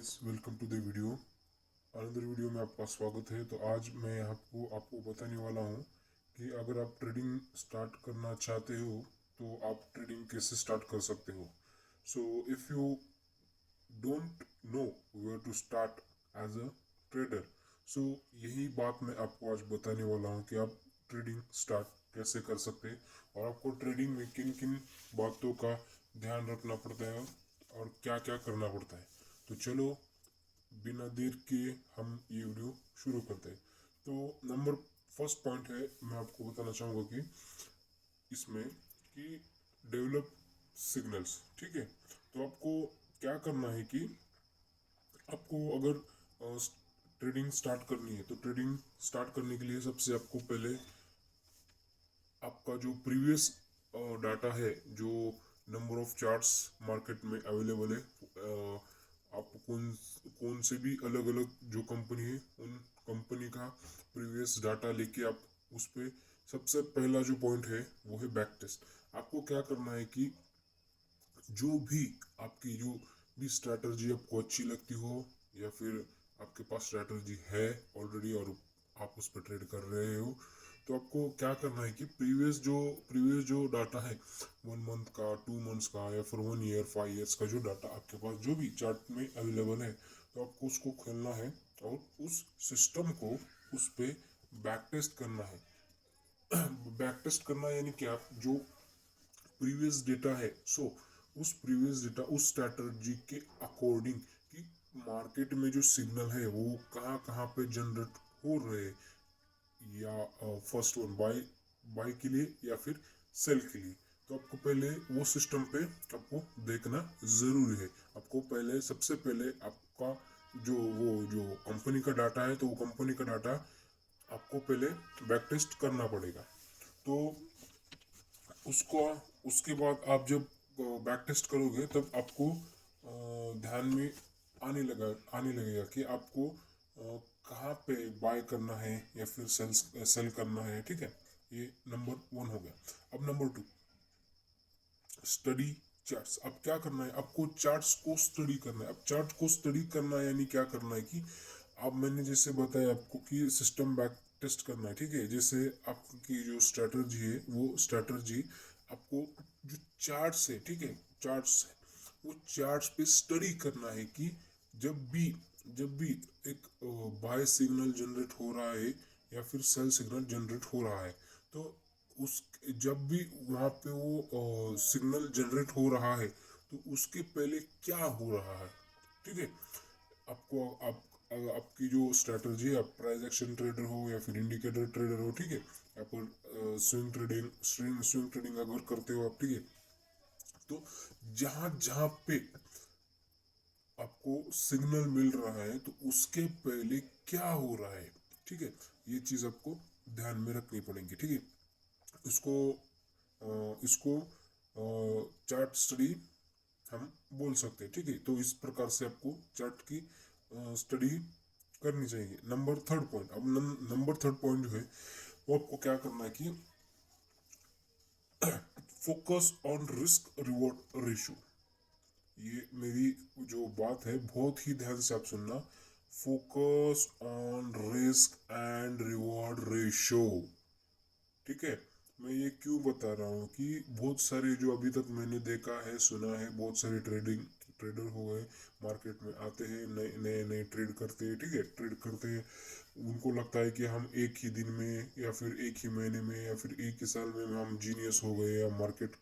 Guys, welcome to the video. Another video में आपका स्वागत है। तो आज मैं आपको बताने वाला हूँ कि अगर आप ट्रेडिंग स्टार्ट करना चाहते हो तो आप ट्रेडिंग कैसे स्टार्ट कर सकते हो। So if you don't know where to start as a trader, so यही बात मैं आपको आज बताने वाला हूँ कि आप ट्रेडिंग स्टार्ट कैसे कर सकते हैं और आपको ट्रेडिंग में किन किन बातों का ध्यान रखना पड़ता है और क्या क्या करना पड़ता है। तो चलो बिना देर के हम ये वीडियो शुरू करते हैं। तो नंबर फर्स्ट पॉइंट है, मैं आपको बताना चाहूँगा कि इसमें कि डेवलप सिग्नल्स। ठीक है, तो आपको क्या करना है कि आपको अगर ट्रेडिंग स्टार्ट करनी है तो ट्रेडिंग स्टार्ट करने के लिए सबसे आपको पहले आपका जो प्रीवियस डाटा है, जो नंबर ऑफ चार्ट्स मार्केट में अवेलेबल है, आप कौन कौन से भी अलग अलग जो कंपनी है उन कंपनी का प्रीवियस डाटा लेके आप उस पर सबसे पहला जो पॉइंट है वो है बैक टेस्ट। आपको क्या करना है कि जो भी आपकी जो भी स्ट्रैटेजी आपको अच्छी लगती हो या फिर आपके पास स्ट्रैटेजी है ऑलरेडी और आप उस पर ट्रेड कर रहे हो, तो आपको क्या करना है कि प्रीवियस जो डाटा है 1 मंथ का, 2 मंथ्स का या फिर 1 ईयर 5 ईयर्स का जो डाटा आपके पास जो भी चार्ट में अवेलेबल है, तो आपको उसको खोलना है और उस सिस्टम को उस पर बैक टेस्ट करना है। बैक टेस्ट करना यानी कि आप जो प्रीवियस डेटा है, सो उस प्रीवियस डेटा उस स्ट्रैटेजी के अकॉर्डिंग कि मार्केट में जो सिग्नल है वो कहाँ कहाँ पे जनरेट हो रहे हैं, या फर्स्ट वन बाय बाय के लिए या फिर सेल के लिए। तो आपको पहले वो सिस्टम पे आपको देखना ज़रूरी है। आपको पहले सबसे पहले आपका जो कंपनी का डाटा है, तो वो कंपनी का डाटा आपको पहले बैक टेस्ट करना पड़ेगा। तो उसको उसके बाद आप जब बैक टेस्ट करोगे तब आपको ध्यान में आने लगेगा कि आपको कहाँ पे बाय करना है या फिर सेल करना है। ठीक है, ये नंबर 1 हो गया। अब नंबर 2, स्टडी चार्ट्स। अब क्या करना है, आपको चार्ट्स को स्टडी करना है। अब चार्ट को स्टडी करना है यानी क्या करना है कि अब मैंने जैसे बताया आपको कि सिस्टम बैक टेस्ट करना है। ठीक है, जैसे आपकी जो स्ट्रैटेजी है वो स्ट्रैटेजी आपको जो चार्ट्स है, ठीक है, चार्ट्स है, वो चार्ट्स पे स्टडी करना है कि जब भी एक बाय सिग्नल जनरेट हो रहा है या फिर सेल सिग्नल जनरेट हो रहा है, तो उस जब भी वहाँ पे वो सिग्नल जनरेट हो रहा है तो उसके पहले क्या हो रहा है। ठीक है, आपको आपकी जो स्ट्रैटेजी है, आप प्राइस एक्शन ट्रेडर हो या फिर इंडिकेटर ट्रेडर हो, ठीक है, या फिर स्विंग ट्रेडिंग अगर करते हो आप, ठीक है, तो जहाँ जहाँ पे आपको सिग्नल मिल रहा है तो उसके पहले क्या हो रहा है। ठीक है, ये चीज़ आपको ध्यान में रखनी पड़ेगी। ठीक है, इसको इसको चार्ट स्टडी हम बोल सकते हैं। ठीक है, तो इस प्रकार से आपको चार्ट की स्टडी करनी चाहिए। नंबर थर्ड पॉइंट, अब नंबर थर्ड पॉइंट जो है वो आपको क्या करना है कि focus on risk reward ratio. ये मेरी जो बात है बहुत ही ध्यान से आप सुनना। Focus on risk and reward ratio. ठीक है, मैं ये क्यों बता रहा हूँ कि बहुत सारे जो अभी तक मैंने देखा है सुना है, बहुत सारे ट्रेडर हो गए, मार्केट में आते हैं, नए नए नए ट्रेड करते हैं। ठीक है, ट्रेड करते हैं, उनको लगता है कि हम एक ही दिन में या फिर एक ही महीने में या फिर एक ही साल में हम जीनियस हो गए, या मार्केट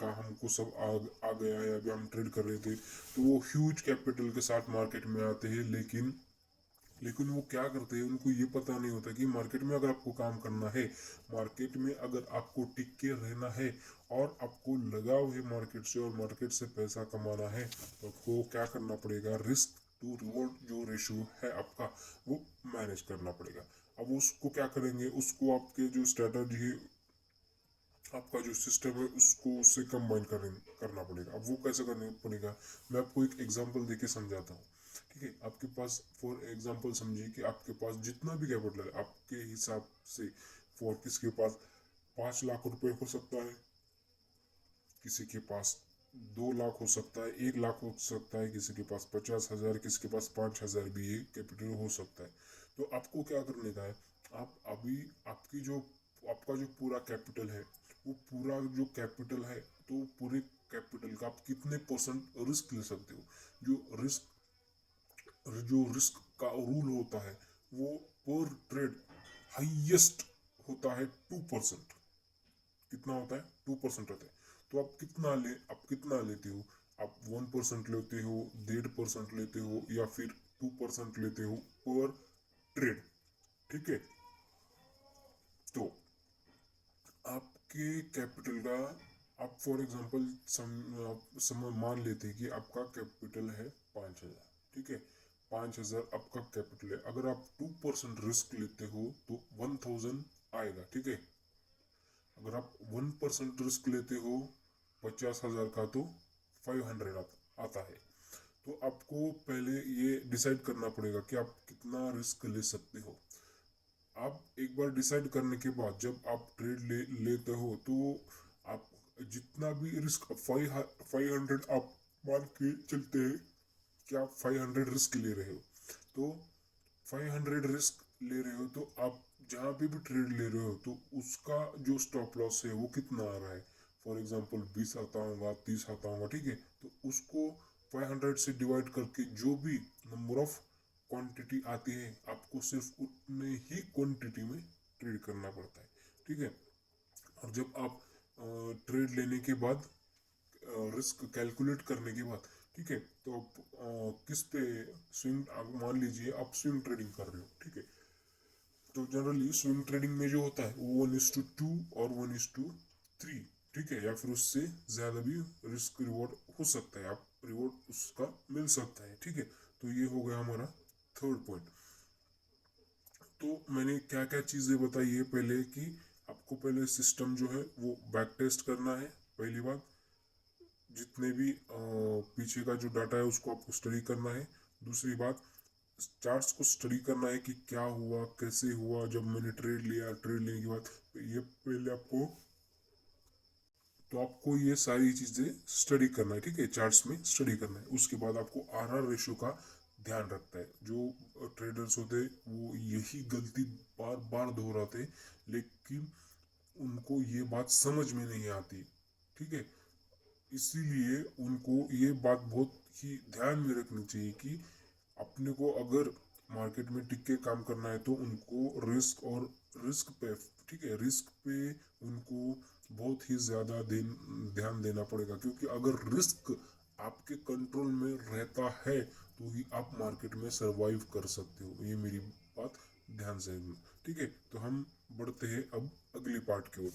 का हमको सब आ गया है, अभी हम ट्रेड कर रहे थे। तो वो ह्यूज कैपिटल के साथ मार्केट में आते हैं, लेकिन वो क्या करते हैं, उनको ये पता नहीं होता कि मार्केट में अगर आपको काम करना है, मार्केट में अगर आपको टिक के रहना है और आपको लगाव है मार्केट से और मार्केट से पैसा कमाना है, तो आपको क्या करना पड़ेगा, रिस्क टू रिवॉर्ड जो रेशियो है आपका वो मैनेज करना पड़ेगा। अब उसको क्या करेंगे, उसको आपके जो स्ट्रेटजी है, आपका जो सिस्टम है, उसको उससे कंबाइन करना पड़ेगा। अब वो कैसे करना पड़ेगा, मैं आपको एक एग्जांपल देके समझाता हूँ। ठीक है, आपके पास फॉर एग्जांपल समझिए कि आपके पास जितना भी कैपिटल है आपके हिसाब से, फॉर किसके पास 5 लाख रुपए हो सकता है, किसी के पास 2 लाख हो सकता है, 1 लाख हो सकता है, किसी के पास 50,000, किसी के पास 5,000 भी ये कैपिटल हो सकता है। तो आपको क्या करने का है, आप अभी आपका जो पूरा कैपिटल है, वो पूरा जो कैपिटल है, तो पूरे कैपिटल का आप कितने परसेंट रिस्क ले सकते हो। जो रिस्क का रूल होता है, वो पर ट्रेड हाईएस्ट होता है 2%। कितना होता है? 2% होता है। तो आप कितना लेते हो? आप 1% लेते हो, 1.5% लेते हो, या फिर 2% लेते हो पर ट्रेड। ठीक है। तो आपके कैपिटल का, आप फॉर एग्जांपल सम मान लेते हैं कि आपका कैपिटल है 5,000। ठीक है, 5,000 आपका कैपिटल है। अगर आप 2% रिस्क लेते हो तो 1,000 आएगा। ठीक है, अगर आप 1% रिस्क लेते हो 50,000 का, तो 500 आता है। तो आपको पहले ये डिसाइड करना पड़ेगा कि आप कितना रिस्क ले सकते हो। आप एक बार डिसाइड करने के बाद जब आप ट्रेड लेते हो, तो आप जितना भी रिस्क 500 आप मान के चलते हैं कि आप 500 रिस्क ले रहे हो। तो 500 रिस्क ले रहे हो, तो आप जहाँ पे भी ट्रेड ले रहे हो, तो उसका जो स्टॉप लॉस है वो कितना आ रहा है। फॉर एग्जांपल 20 आता होगा, 30 आता होगा। ठीक है, तो उसको 500 से डिवाइड करके जो भी नंबर ऑफ क्वांटिटी आती है, आपको सिर्फ उतने ही क्वांटिटी में ट्रेड करना पड़ता है। ठीक है, और जब आप ट्रेड लेने के बाद, रिस्क कैलकुलेट करने के बाद, ठीक है, तो आप किस पे स्विंग, मान लीजिए आप स्विंग ट्रेडिंग कर रहे हो। ठीक है, तो जनरली स्विंग ट्रेडिंग में जो होता है वो 1:2 और 1:3। ठीक है, या फिर उससे ज़्यादा भी रिस्क रिवॉर्ड हो सकता है, आप रिवॉर्ड उसका मिल सकता है। ठीक है, तो ये हो गया हमारा थर्ड पॉइंट। तो मैंने क्या क्या चीज़ें बताई है पहले, कि आपको पहले सिस्टम जो है वो बैक टेस्ट करना है। पहली बात, जितने भी पीछे का जो डाटा है उसको आपको स्टडी करना है। दूसरी बात, चार्ट्स को स्टडी करना है कि क्या हुआ, कैसे हुआ जब मैंने ट्रेड लिया। ट्रेड लेने के बाद ये पहले आपको ये सारी चीज़ें स्टडी करना है। ठीक है, चार्ट्स में स्टडी करना है। उसके बाद आपको आरआर रेशो का ध्यान रखता है। जो ट्रेडर्स होते हैं वो यही गलती बार बार दोहराते हैं, लेकिन उनको ये बात समझ में नहीं आती। ठीक है, इसीलिए उनको ये बात बहुत ही ध्यान में रखनी चाहिए कि अपने को अगर मार्केट में टिक के काम करना है, तो उनको रिस्क पे, ठीक है, रिस्क पे उनको बहुत ही ज़्यादा ध्यान देना पड़ेगा। क्योंकि अगर रिस्क आपके कंट्रोल में रहता है, तो ही आप मार्केट में सरवाइव कर सकते हो। ये मेरी बात ध्यान से सुनना। ठीक है, तो हम बढ़ते हैं अब अगली पार्ट की ओर।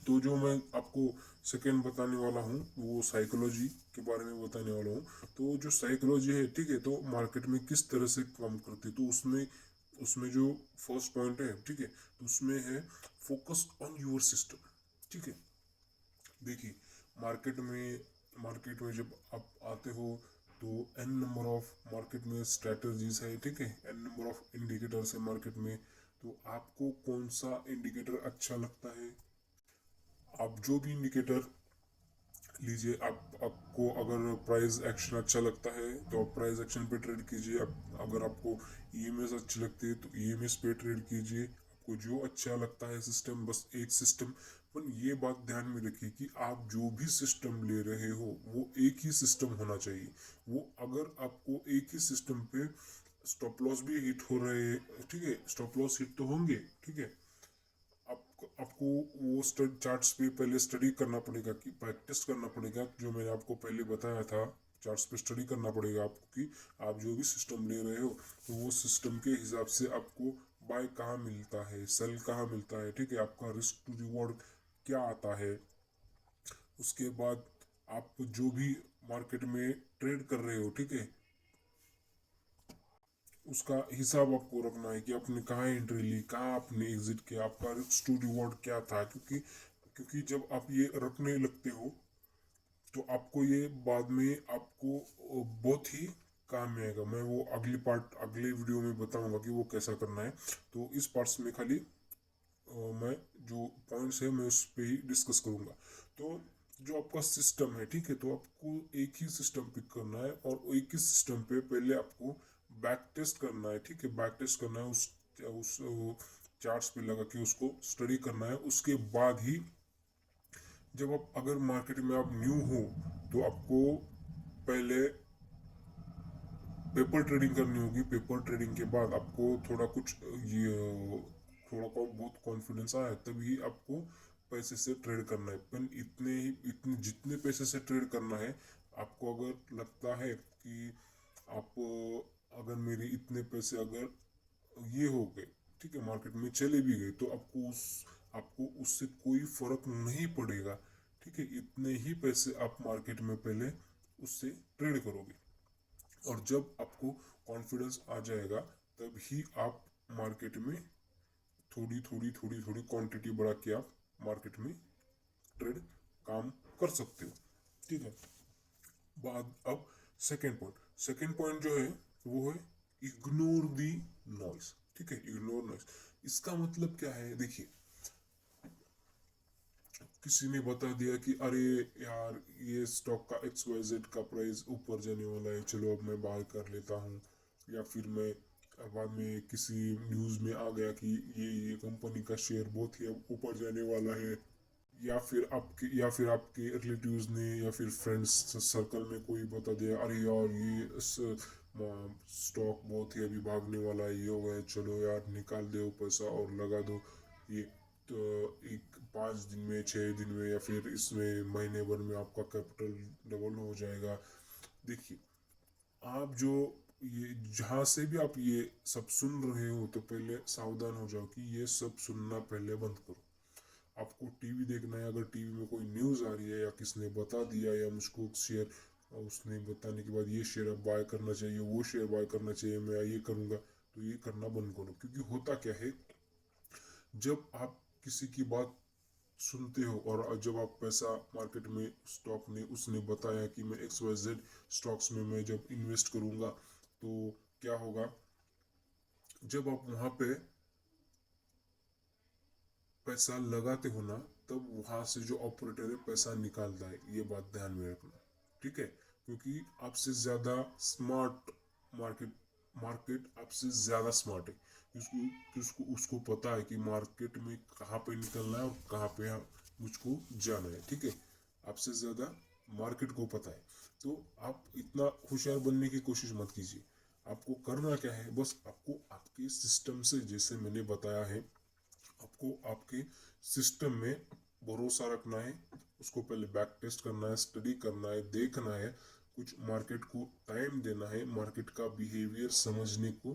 तो जो मैं आपको सेकेंड बताने वाला हूँ, वो साइकोलॉजी के बारे में बताने वाला हूँ। तो जो साइकोलॉजी है, ठीक है, तो मार्केट में किस तरह से काम करती है, तो उसमें उसमें जो फर्स्ट पॉइंट है, ठीक है, तो उसमें है फोकस ऑन यूर सिस्टम। ठीक है, देखिए, मार्केट में जब आप आते हो, तो एन नंबर ऑफ मार्केट में स्ट्रेटजीज है। ठीक है, एन नंबर ऑफ इंडिकेटर्स है मार्केट में। तो आपको कौन सा इंडिकेटर अच्छा लगता है, आप जो भी इंडिकेटर लीजिए। आपको अगर प्राइस एक्शन अच्छा लगता है, तो आप प्राइस एक्शन पे ट्रेड कीजिए। अगर आपको ईएमएस अच्छी लगती है, तो ईएमएस पे ट्रेड कीजिए। आपको जो अच्छा लगता है सिस्टम, बस एक सिस्टम। पर ये बात ध्यान में रखिए कि आप जो भी सिस्टम ले रहे हो, वो एक ही सिस्टम होना चाहिए। वो अगर आपको एक ही सिस्टम पे स्टॉप लॉस भी हिट हो रहे हैं, ठीक है, स्टॉप लॉस हिट तो होंगे। ठीक है, आपको वो चार्ट्स पे पहले स्टडी करना पड़ेगा, कि प्रैक्टिस करना पड़ेगा, जो मैंने आपको पहले बताया था। चार्ट्स पे स्टडी करना पड़ेगा आपको, कि आप जो भी सिस्टम ले रहे हो, तो वो सिस्टम के हिसाब से आपको बाय कहाँ मिलता है, सेल कहाँ मिलता है। ठीक है, आपका रिस्क टू रिवॉर्ड क्या आता है। उसके बाद आप जो भी मार्केट में ट्रेड कर रहे हो, ठीक है, उसका हिसाब आपको रखना है कि आपने कहाँ एंट्री ली, कहाँ आपने एग्जिट किया, आपका रिस्क टू रिवॉर्ड क्या था। क्योंकि जब आप ये रखने लगते हो, तो आपको ये बाद में आपको बहुत ही काम में आएगा। मैं वो अगले वीडियो में बताऊंगा कि वो कैसा करना है। तो इस पार्ट्स में खाली मैं जो पॉइंट्स है मैं उस पर ही डिस्कस करूंगा। तो जो आपका सिस्टम है, ठीक है, तो आपको एक ही सिस्टम पिक करना है और एक ही सिस्टम पे पहले आपको बैक टेस्ट करना है, ठीक है, बैक टेस्ट करना है, उस चार्ट्स पे लगा के उसको स्टडी करना है। उसके बाद ही जब आप अगर मार्केट में आप न्यू हो तो आपको पहले पेपर ट्रेडिंग करनी होगी। पेपर ट्रेडिंग के बाद आपको थोड़ा कुछ ये थोड़ा बहुत कॉन्फिडेंस आया तभी आपको पैसे से ट्रेड करना है। पर इतने जितने पैसे से ट्रेड करना है, आपको अगर लगता है कि आप अगर मेरे इतने पैसे अगर ये हो गए, ठीक है, मार्केट में चले भी गए, तो आपको उससे कोई फर्क नहीं पड़ेगा, ठीक है। इतने ही पैसे आप मार्केट में पहले उससे ट्रेड करोगे और जब आपको कॉन्फिडेंस आ जाएगा तब ही आप मार्केट में थोड़ी क्वांटिटी बढ़ा के आप मार्केट में ट्रेड काम कर सकते हो, ठीक है। बाद अब सेकेंड पॉइंट जो है वो है इग्नोर दी नॉइस, ठीक है, इग्नोर नॉइस। इसका मतलब क्या है, देखिए, किसी ने बता दिया कि अरे यार ये स्टॉक का XYZ का प्राइस ऊपर जाने वाला है, चलो अब मैं बाय कर लेता हूँ। या फिर मैं बाद में किसी न्यूज़ में आ गया कि ये कंपनी का शेयर बहुत ही अब ऊपर जाने वाला है। या फिर आपके रिलेटिव्स ने या फिर फ्रेंड्स सर्कल में कोई बता दिया, अरे यार ये स्टॉक बहुत ही अभी भागने वाला है, ये हो गया, चलो यार निकाल दो पैसा और लगा दो ये। तो एक 5 दिन में, 6 दिन में, या फिर इसमें महीने भर में आपका कैपिटल डबल हो जाएगा। देखिए, आप जो ये जहाँ से भी आप ये सब सुन रहे हो तो पहले सावधान हो जाओ कि ये सब सुनना पहले बंद करो। आपको टीवी देखना है, अगर टीवी में कोई न्यूज़ आ रही है या किसने बता दिया या मुझको शेयर, उसने बताने के बाद ये शेयर अब बाय करना चाहिए, वो शेयर बाय करना चाहिए, मैं ये करूँगा, तो ये करना बंद करो। क्योंकि होता क्या है, जब आप किसी की बात सुनते हो और जब आप पैसा मार्केट में स्टॉक ने उसने बताया कि मैं XYZ स्टॉक्स में मैं जब इन्वेस्ट करूंगा तो क्या होगा, जब आप वहां पे पैसा लगाते हो ना, तब वहां से जो ऑपरेटर है पैसा निकालता है, ये बात ध्यान में रखना, ठीक है। क्योंकि आपसे ज्यादा स्मार्ट मार्केट मार्केट आपसे ज्यादा स्मार्ट है। उसको पता है कि मार्केट में कहाँ पे निकलना है और कहाँ पे मुझको जाना है, ठीक है। आपसे ज्यादा मार्केट को पता है। तो आप इतना होशियार बनने की कोशिश मत कीजिए। आपको करना क्या है, बस आपको आपके सिस्टम से, जैसे मैंने बताया है, आपको आपके सिस्टम में भरोसा रखना है। उसको पहले बैक टेस्ट करना है, स्टडी करना है, देखना है, कुछ मार्केट को टाइम देना है, मार्केट का बिहेवियर समझने को,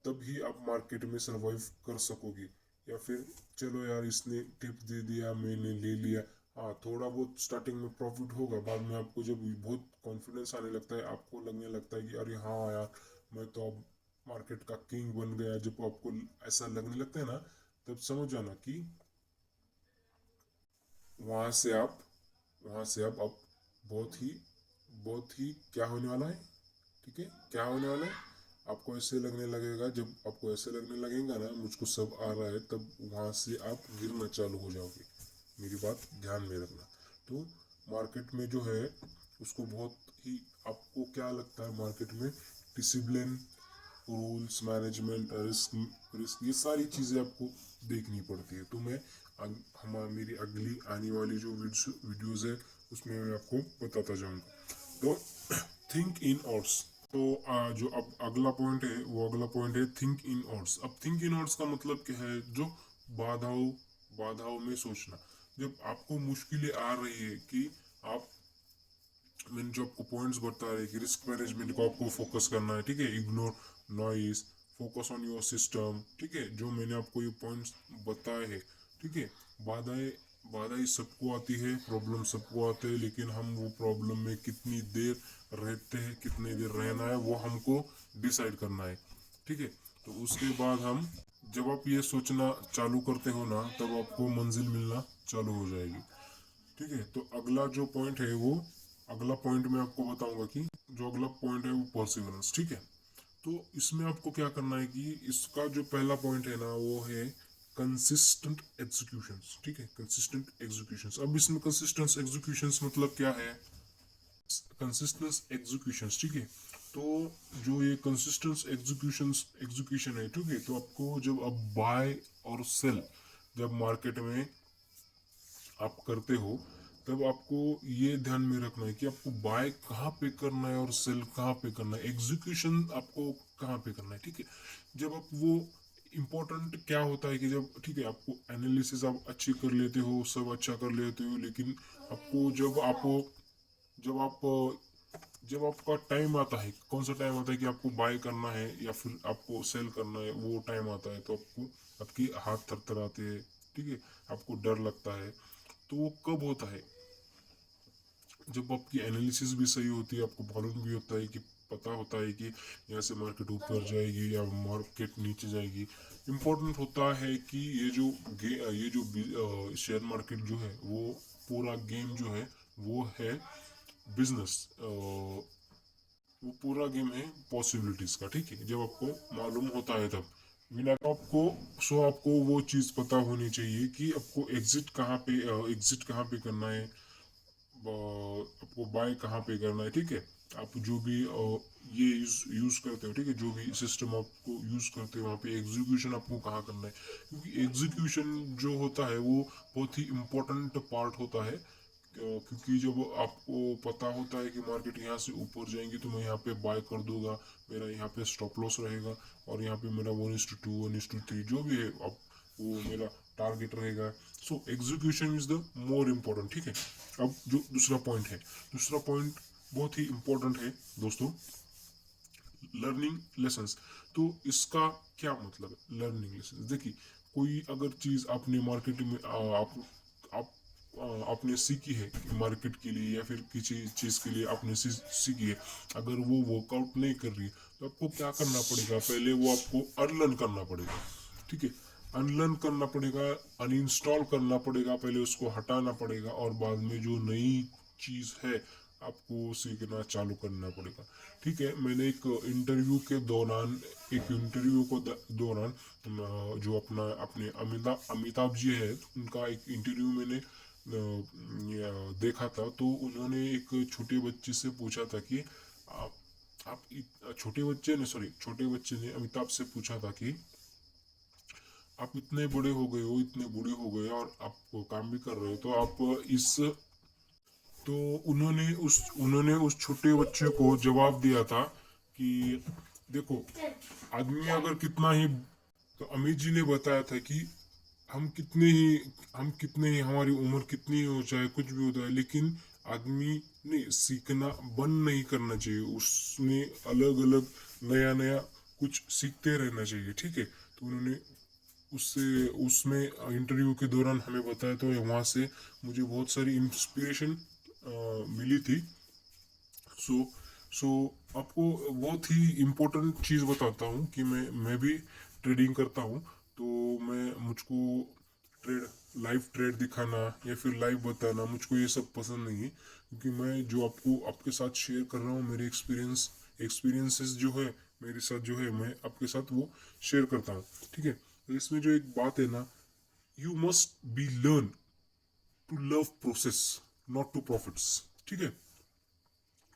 तभी आप मार्केट में सरवाइव कर सकोगे। या फिर चलो यार इसने टिप दे दिया मैंने ले लिया, हाँ थोड़ा बहुत स्टार्टिंग में प्रॉफिट होगा, बाद में आपको जब बहुत कॉन्फिडेंस आने लगता है, आपको लगने लगता है कि अरे हाँ यार मैं तो अब मार्केट का किंग बन गया, जब आपको ऐसा लगने लगता है ना, तब समझ जाना कि वहां से आप वहां से आप बहुत ही क्या होने वाला है, ठीक है, क्या होने वाला है, आपको ऐसे लगने लगेगा। जब आपको ऐसे लगने लगेगा ना मुझको सब आ रहा है, तब वहां से आप गिरना चालू हो जाओगे। मेरी बात ध्यान में रखना। तो मार्केट में जो है उसको बहुत ही, आपको क्या लगता है मार्केट में discipline, rules, management, risk risk ये सारी चीज़ें आपको देखनी पड़ती है। तो मैं मेरी अगली आने वाली जो वीडियोज़ है उसमें मैं आपको बताता जाऊंगा। तो थिंक इन ऑर्ड्स। तो जो अब अगला पॉइंट है वो अगला पॉइंट है थिंक इन ऑर्ड्स। अब थिंक इन ऑर्ड्स का मतलब क्या है, जो बाधाओं बाधाओं में सोचना। जब आपको मुश्किलें आ रही है कि आप, मैंने जो आपको पॉइंट्स बता रहे कि रिस्क मैनेजमेंट को आपको फोकस करना है, ठीक है, ignore noise, focus on your system, ठीक है, जो मैंने आपको ये पॉइंट्स बताए हैं, ठीक है। बाधाएं बाधाएं सबको आती है, प्रॉब्लम सबको आते हैं, लेकिन हम वो प्रॉब्लम में कितनी देर रहते हैं, कितनी देर रहना है, वो हमको डिसाइड करना है, ठीक है। तो उसके बाद हम, जब आप ये सोचना चालू करते हो ना, तब आपको मंजिल मिलना चालू हो जाएगी, ठीक है। तो अगला पॉइंट मैं आपको बताऊंगा कि जो अगला पॉइंट है वो परसिवरेंस, ठीक है। तो इसमें आपको क्या करना है कि इसका जो पहला पॉइंट है ना वो है कंसिस्टेंट एग्जीक्यूशंस, ठीक है, कंसिस्टेंट एग्जीक्यूशंस। अब इसमें कंसिस्टेंट एग्जीक्यूशंस मतलब क्या है? कंसिस्टेंट एग्जीक्यूशंस, ठीक है। तो जो ये कंसिस्टेंट एग्जीक्यूशन है, ठीक है, तो आपको जब आप बाय और सेल जब मार्केट में आप करते हो, तब आपको ये ध्यान में रखना है कि आपको बाय कहाँ पे करना है और सेल कहाँ पे करना है, एग्जीक्यूशन आपको कहाँ पे करना है, ठीक है। जब आप वो इम्पोर्टेंट क्या होता है कि जब, ठीक है, आपको एनालिसिस आप अच्छी कर लेते हो, सब अच्छा कर लेते हो, लेकिन आपको जब आपका टाइम आता है, कौन सा टाइम आता है कि आपको बाय करना है या फिर आपको सेल करना है, वो टाइम आता है, तो आपको आपके हाथ थरथराते हैं, ठीक है, आपको डर लगता है। तो वो कब होता है? जब आपकी एनालिसिस भी सही होती है, आपको मालूम भी होता है कि पता होता है कि यहाँ से मार्केट ऊपर जाएगी या मार्केट नीचे जाएगी। इम्पोर्टेंट होता है कि ये जो शेयर मार्केट जो है, वो पूरा गेम जो है वो है बिजनेस, वो पूरा गेम है पॉसिबिलिटीज का, ठीक है। जब आपको मालूम होता है तब बिना आपको वो चीज़ पता होनी चाहिए कि आपको एग्जिट कहाँ पे करना है, आपको बाय कहाँ पे करना है, ठीक है। आप जो भी ये यूज करते हो, ठीक है, जो भी सिस्टम आपको यूज करते हो, वहाँ पे एग्जीक्यूशन आपको कहाँ करना है, क्योंकि एग्जीक्यूशन जो होता है वो बहुत ही इम्पोर्टेंट पार्ट होता है। क्योंकि जब आपको पता होता है कि मार्केट यहाँ से ऊपर जाएंगी, तो मैं यहाँ पे बाय कर दूंगा, मेरा यहाँ पे स्टॉप लॉस रहेगा, और यहाँ पे मेरा 1:2 1:3 जो भी है, अब वो मेरा टारगेट रहेगा। So execution is the more important, ठीक है। अब जो दूसरा पॉइंट बहुत ही इम्पोर्टेंट है दोस्तों, लर्निंग लेसन्स। तो इसका क्या मतलब है लर्निंग लेसन्स? देखिए, कोई अगर चीज़ आपने मार्केट में आप आपने सीखी है मार्केट के लिए, या फिर किसी चीज़ के लिए आपने सीखी है, अगर वो वर्कआउट नहीं कर रही है, तो आपको क्या करना पड़ेगा? पहले वो आपको अनलर्न करना पड़ेगा, ठीक है। अनलर्न करना पड़ेगा, अनइंस्टॉल करना पड़ेगा, पहले उसको हटाना पड़ेगा, और बाद में जो नई चीज़ है आपको सीखना चालू करना पड़ेगा, ठीक है। मैंने एक इंटरव्यू को दौरान जो अपने अमिताभ जी है, उनका एक इंटरव्यू मैंने देखा था। तो उन्होंने एक छोटे बच्चे से पूछा था कि छोटे बच्चे ने अमिताभ से पूछा था कि आप इतने बूढ़े हो गए और आप काम भी कर रहे हो, तो आप इस तो उन्होंने उस छोटे बच्चे को जवाब दिया था कि देखो, आदमी अगर कितना ही, तो अमित जी ने बताया था कि हम कितने ही हमारी उम्र कितनी ही हो, चाहे कुछ भी होता है, लेकिन आदमी ने सीखना बंद नहीं करना चाहिए, उसने अलग अलग नया नया कुछ सीखते रहना चाहिए, ठीक है। तो उन्होंने उससे उसमें इंटरव्यू के दौरान हमें बताया, तो वहाँ से मुझे बहुत सारी इंस्पिरेशन मिली थी। सो सो आपको बहुत ही इम्पोर्टेंट चीज़ बताता हूँ कि मैं भी ट्रेडिंग करता हूँ। तो मुझको लाइव ट्रेड दिखाना या फिर लाइव बताना, मुझको ये सब पसंद नहीं है, क्योंकि मैं जो आपके साथ शेयर कर रहा हूँ, मेरे एक्सपीरियंसेस जो है मेरे साथ, जो है मैं आपके साथ वो शेयर करता हूँ, ठीक है। तो इसमें जो एक बात है ना, you must be learn to love process, not to profits, ठीक है।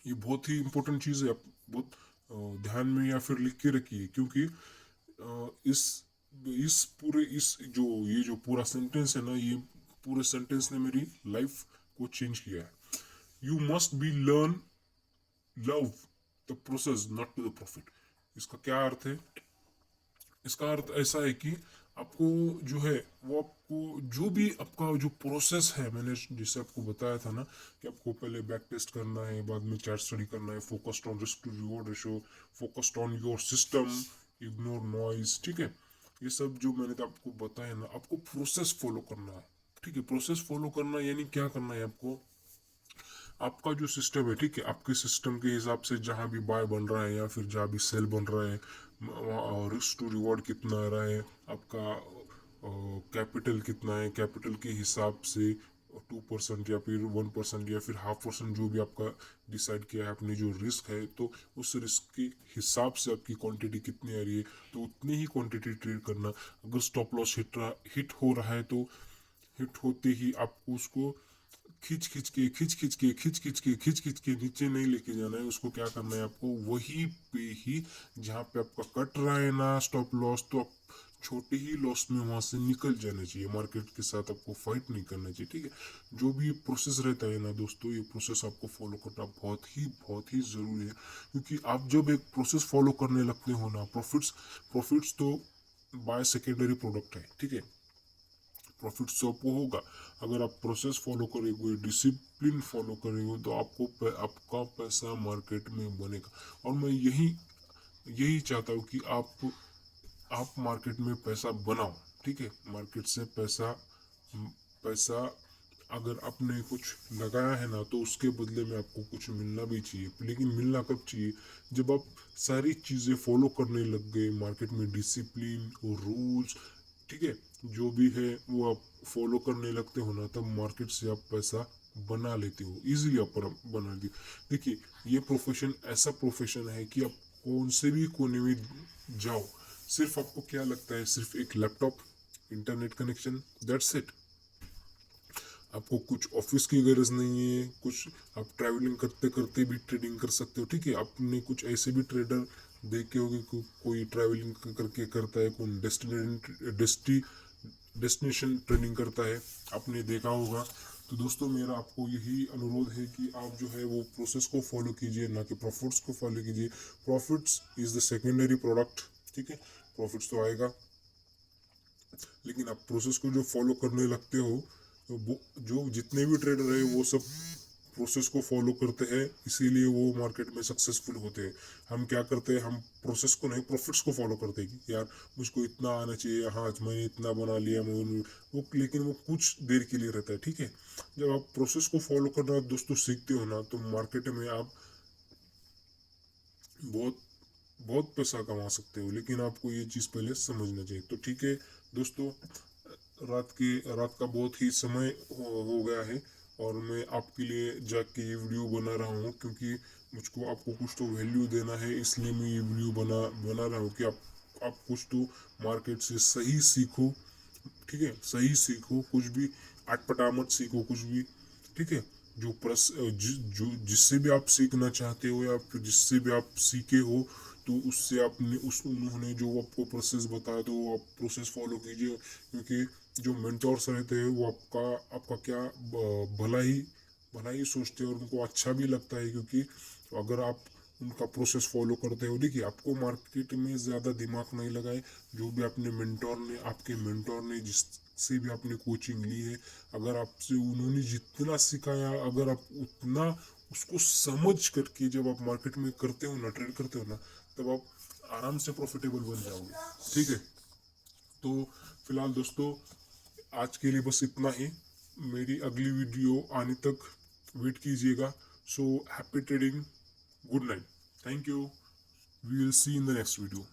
ये बहुत ही इंपॉर्टेंट चीज़ है, आप बहुत ध्यान में या फिर लिख के रखिए, क्योंकि इस ये जो पूरा सेंटेंस है ना, ये पूरे सेंटेंस ने मेरी लाइफ को चेंज किया है। You must be learn love the process, not to the profit. इसका क्या अर्थ है? इसका अर्थ ऐसा है कि आपको जो है वो, आपको जो भी आपका जो प्रोसेस है, मैंने जिसे आपको बताया था ना, कि आपको पहले बैक टेस्ट करना है, बाद में चार्ट स्टडी करना है, focused on risk to reward ratio, focused on your system, ignore noise, ठीक है। ये सब जो मैंने तो आपको बताया ना, आपको प्रोसेस फॉलो करना है, ठीक है। प्रोसेस फॉलो करना यानी क्या करना है आपको? आपका जो सिस्टम है, ठीक है, आपके सिस्टम के हिसाब से जहाँ भी बाय बन रहा है या फिर जहाँ भी सेल बन रहा है, रिस्क टू रिवॉर्ड कितना आ रहा है, आपका कैपिटल कितना है, कैपिटल के हिसाब से 2% या फिर 1% या फिर 0.5%, जो भी आपका डिसाइड किया है आपने जो रिस्क है, तो उस रिस्क के हिसाब से आपकी क्वांटिटी कितनी आ रही है तो उतनी ही क्वांटिटी ट्रेड करना। अगर स्टॉप लॉस हिट हो रहा है तो हिट होते ही आपको उसको खींच के नीचे नहीं लेके जाना है। उसको क्या करना है, आपको वही पे ही जहाँ पे आपका कट रहा है ना स्टॉप लॉस, तो आप छोटे ही लॉस में वहां से निकल जाना चाहिए। मार्केट के साथ आपको फाइट नहीं करना चाहिए, ठीक है। जो भी ये प्रोसेस रहता है ना दोस्तों, ये प्रोसेस आपको फॉलो करना बहुत ही ज़रूरी है। क्योंकि आप जब एक प्रोसेस फॉलो करने लगते हो ना, प्रॉफिट्स तो बाय सेकेंडरी प्रोडक्ट है, ठीक है। प्रॉफिट तो आपको होगा अगर आप प्रोसेस फॉलो करोगे, डिसिप्लिन फॉलो करोगे, तो आपका पैसा मार्केट में बनेगा। और मैं यही यही चाहता हूँ कि आप मार्केट में पैसा बनाओ, ठीक है। मार्केट से पैसा अगर आपने कुछ लगाया है ना, तो उसके बदले में आपको कुछ मिलना भी चाहिए। लेकिन मिलना कब चाहिए, जब आप सारी चीज़ें फॉलो करने लग गए मार्केट में, डिसिप्लिन और रूल्स, ठीक है, जो भी है वो आप फॉलो करने लगते हो ना, तब मार्केट से आप पैसा बना लेते हो, इजीली आप बना लेते हो। देखिए, ये प्रोफेशन ऐसा प्रोफेशन है कि आप कौन से भी कोने में जाओ, सिर्फ आपको क्या लगता है, सिर्फ एक laptop, internet connection, that's it. आपको कुछ ऑफिस की गरज नहीं है, कुछ आप ट्रैवलिंग करते करते भी ट्रेडिंग कर सकते हो, ठीक है। आपने कुछ ऐसे भी ट्रेडर देखे होंगे, कोई ट्रैवलिंग करके करता है, कोई डेस्टिनेशन ट्रेडिंग करता है, आपने देखा होगा। तो दोस्तों, मेरा आपको यही अनुरोध है कि आप जो है वो प्रोसेस को फॉलो कीजिए, ना कि प्रॉफिट्स को फॉलो कीजिए। Profits is the secondary product, ठीक है। प्रॉफिट्स तो आएगा, लेकिन आप प्रोसेस को जो फॉलो करने लगते हो, तो वो जो जितने भी ट्रेडर है वो सब प्रोसेस को फॉलो करते हैं, इसीलिए वो मार्केट में सक्सेसफुल होते हैं। हम क्या करते हैं, हम प्रोसेस को नहीं, प्रॉफिट्स को फॉलो करते हैं कि यार मुझको इतना आना चाहिए, हाँ मैंने इतना बना लिया वो, लेकिन वो कुछ देर के लिए रहता है, ठीक है। जब आप प्रोसेस को फॉलो करना दोस्तों सीखते हो ना, तो मार्केट में आप बहुत बहुत पैसा कमा सकते हो। लेकिन आपको ये चीज़ पहले समझना चाहिए। तो ठीक है दोस्तों, रात का बहुत ही समय हो गया है, और मैं आपके लिए जाग के ये वीडियो बना रहा हूँ, क्योंकि मुझको आपको कुछ तो वैल्यू देना है, इसलिए मैं ये वीडियो बना रहा हूँ कि आप कुछ तो मार्केट से सही सीखो, ठीक है। सही सीखो, कुछ भी अटपटा मत सीखो कुछ भी, ठीक है। जो जिससे भी आप सीखना चाहते हो या फिर जिससे भी आप सीखे हो, तो उससे आपने उन्होंने जो आपको प्रोसेस बताया, तो वो आप प्रोसेस फॉलो कीजिए। क्योंकि जो मेंटोर्स रहते हैं वो आपका क्या भला ही सोचते हैं, और उनको अच्छा भी लगता है। क्योंकि अगर आप उनका प्रोसेस फॉलो करते हो, देखिए आपको मार्केट में ज़्यादा दिमाग नहीं लगाए। जो भी आपके मेंटोर ने जिससे भी आपने कोचिंग ली है, अगर आपसे उन्होंने जितना सिखाया, अगर आप उतना उसको समझ करके जब आप मार्केट में करते हो ना, ट्रेड करते हो ना, तब आप आराम से प्रॉफिटेबल बन जाओगे, ठीक है। तो फिलहाल दोस्तों, आज के लिए बस इतना ही। मेरी अगली वीडियो आने तक वेट कीजिएगा। So happy trading, good night, thank you, we will see in the next video.